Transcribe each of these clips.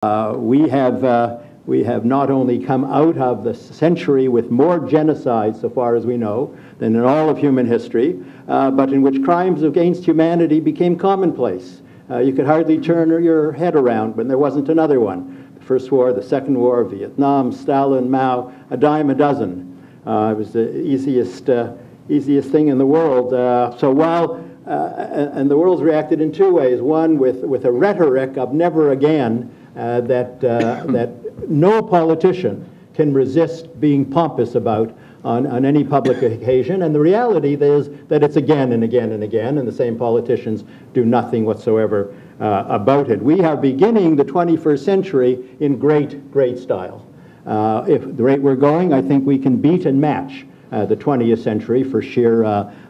We have not only come out of the century with more genocides, so far as we know, than in all of human history, but in which crimes against humanity became commonplace. You could hardly turn your head around when there wasn't another one. The First War, the Second War, Vietnam, Stalin, Mao, a dime a dozen. It was the easiest thing in the world. So while, and the world's reacted in two ways. One, with a rhetoric of never again, that no politician can resist being pompous about on any public occasion, and the reality is that it's again and again and again, and the same politicians do nothing whatsoever about it. We are beginning the 21st century in great style. If the rate we're going, I think we can beat and match the 20th century for sheer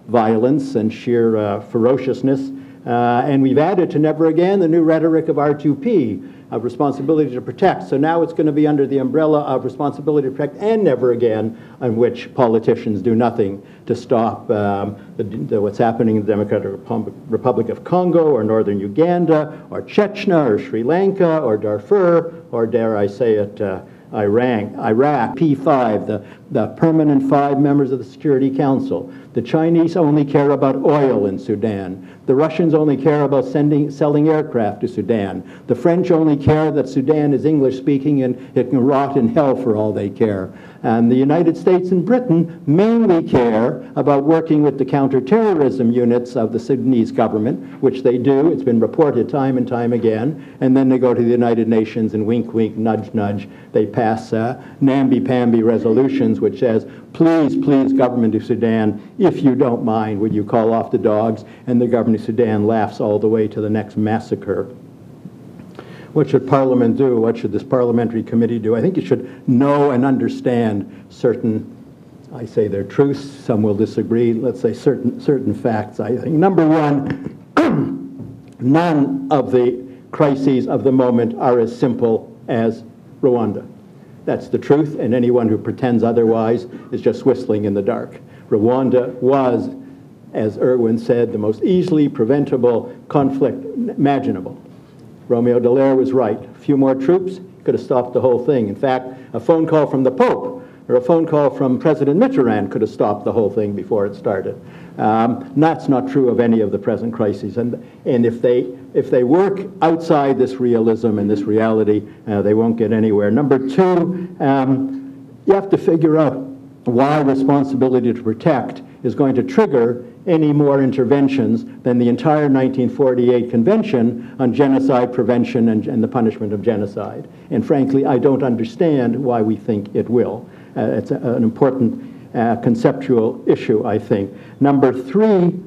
violence and sheer ferociousness. And we've added to never again the new rhetoric of R2P, of responsibility to protect. So now it's going to be under the umbrella of responsibility to protect and never again, on which politicians do nothing to stop what's happening in the Democratic Republic of Congo, or northern Uganda, or Chechnya, or Sri Lanka, or Darfur, or dare I say it, Iraq, P5, the permanent 5 members of the Security Council. The Chinese only care about oil in Sudan. The Russians only care about selling aircraft to Sudan. The French only care that Sudan is English-speaking and it can rot in hell for all they care. And the United States and Britain mainly care about working with the counterterrorism units of the Sudanese government, which they do. It's been reported time and time again. And then they go to the United Nations and wink, wink, nudge, nudge. They pass namby-pamby resolutions which says, please, please, government of Sudan, if you don't mind, would you call off the dogs? And the government of Sudan laughs all the way to the next massacre. What should Parliament do? What should this parliamentary committee do? I think it should know and understand certain, I say they're truths, some will disagree, let's say certain facts. I think number one, none of the crises of the moment are as simple as Rwanda. That's the truth, and anyone who pretends otherwise is just whistling in the dark. Rwanda was, as Irwin said, the most easily preventable conflict imaginable. Romeo Dallaire was right. A few more troops could have stopped the whole thing. In fact, a phone call from the Pope or a phone call from President Mitterrand could have stopped the whole thing before it started. That's not true of any of the present crises. And if they work outside this realism and this reality, they won't get anywhere. Number two, you have to figure out why responsibility to protect is going to trigger any more interventions than the entire 1948 Convention on Genocide Prevention and the Punishment of Genocide. And frankly, I don't understand why we think it will. It's an important conceptual issue, I think. Number three,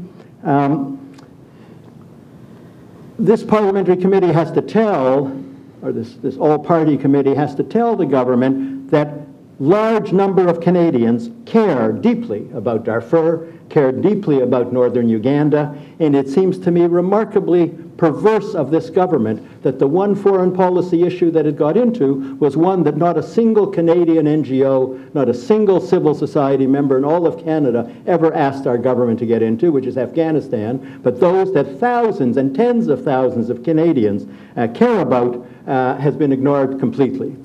this parliamentary committee has to tell, or this all-party committee has to tell the government that large number of Canadians care deeply about Darfur, care deeply about northern Uganda, and it seems to me remarkably perverse of this government that the one foreign policy issue that it got into was one that not a single Canadian NGO, not a single civil society member in all of Canada ever asked our government to get into, which is Afghanistan, but those that thousands and tens of thousands of Canadians care about has been ignored completely.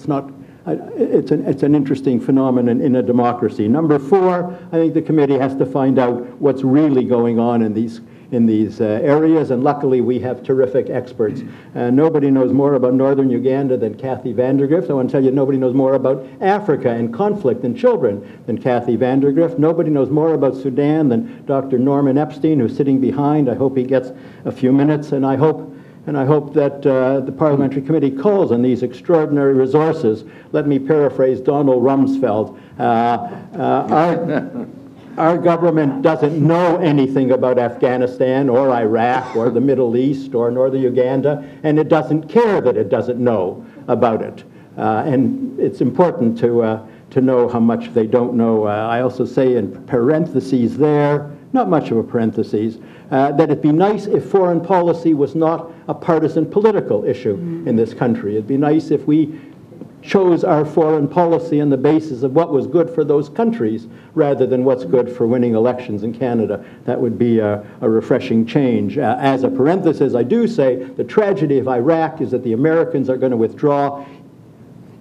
It's an interesting phenomenon in a democracy. Number four, I think the committee has to find out what's really going on in these areas, and luckily we have terrific experts. Nobody knows more about northern Uganda than Kathy Vandergrift. I want to tell you, nobody knows more about Africa and conflict and children than Kathy Vandergrift. Nobody knows more about Sudan than Dr. Norman Epstein, who's sitting behind. I hope he gets a few minutes, and I hope that the parliamentary committee calls on these extraordinary resources. Let me paraphrase Donald Rumsfeld. Our government doesn't know anything about Afghanistan or Iraq or the Middle East or northern Uganda, and it doesn't care that it doesn't know about it. And it's important to know how much they don't know. I also say in parentheses there, not much of a parentheses, that it'd be nice if foreign policy was not a partisan political issue in this country. It'd be nice if we chose our foreign policy on the basis of what was good for those countries rather than what's good for winning elections in Canada. That would be a refreshing change. As a parenthesis, I do say the tragedy of Iraq is that the Americans are going to withdraw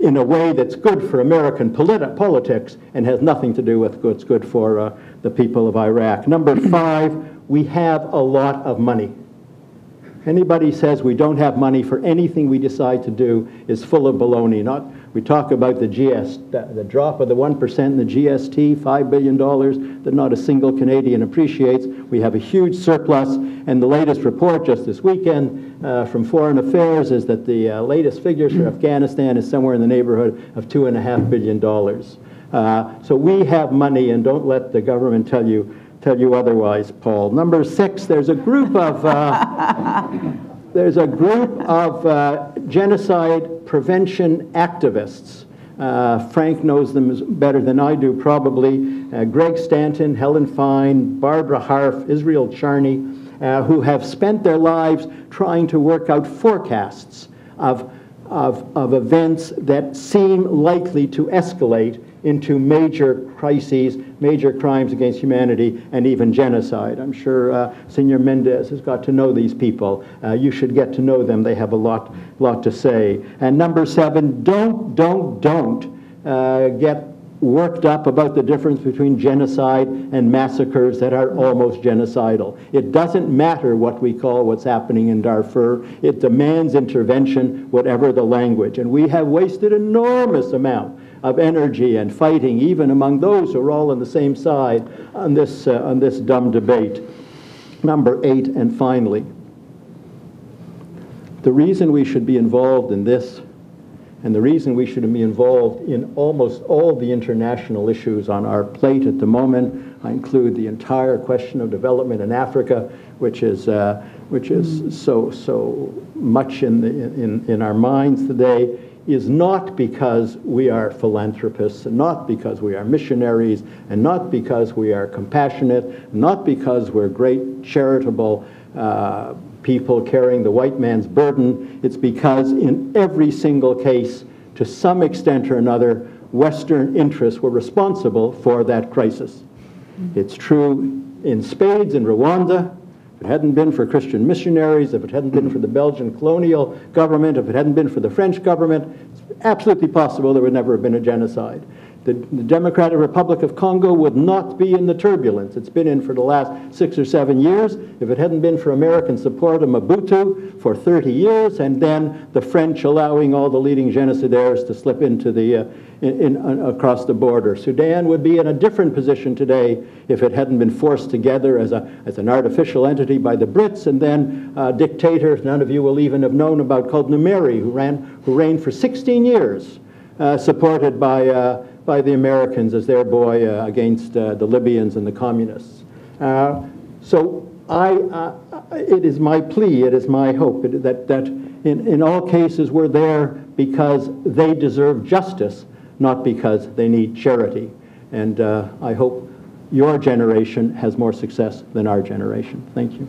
in a way that's good for American politics and has nothing to do with what's good for the people of Iraq. Number 5, we have a lot of money. Anybody says we don't have money for anything we decide to do is full of baloney. We talk about the drop of the 1% in the GST, $5 billion that not a single Canadian appreciates. We have a huge surplus, and the latest report just this weekend from Foreign Affairs is that the latest figures for Afghanistan is somewhere in the neighborhood of $2.5 billion. So we have money, and don't let the government tell you otherwise, Paul. Number 6, there's a group of genocide prevention activists. Frank knows them better than I do, probably. Greg Stanton, Helen Fine, Barbara Harf, Israel Charney, who have spent their lives trying to work out forecasts of events that seem likely to escalate into major crises, major crimes against humanity, and even genocide. I'm sure Senor Mendez has got to know these people. You should get to know them. They have a lot to say. And number 7, don't get worked up about the difference between genocide and massacres that are almost genocidal. It doesn't matter what we call what's happening in Darfur. It demands intervention, whatever the language. And we have wasted enormous amount of energy and fighting, even among those who are all on the same side, on this dumb debate. Number 8, and finally, the reason we should be involved in this, and the reason we should be involved in almost all the international issues on our plate at the moment, I include the entire question of development in Africa, which is so much in our minds today, is not because we are philanthropists, and not because we are missionaries, and not because we are compassionate, not because we're great charitable people carrying the white man's burden. It's because in every single case, to some extent or another, Western interests were responsible for that crisis. It's true in spades in Rwanda. If it hadn't been for Christian missionaries, if it hadn't been for the Belgian colonial government, if it hadn't been for the French government, it's absolutely possible there would never have been a genocide. The Democratic Republic of Congo would not be in the turbulence it's been in for the last 6 or 7 years if it hadn't been for American support of Mobutu for 30 years, and then the French allowing all the leading genocidaires to slip into across the border. Sudan would be in a different position today if it hadn't been forced together as an artificial entity by the Brits, and then a dictator none of you will even have known about called Numeri, who reigned for 16 years, supported by the Americans as their boy against the Libyans and the communists. So it is my plea, it is my hope that in all cases we're there because they deserve justice, not because they need charity. And I hope your generation has more success than our generation. Thank you.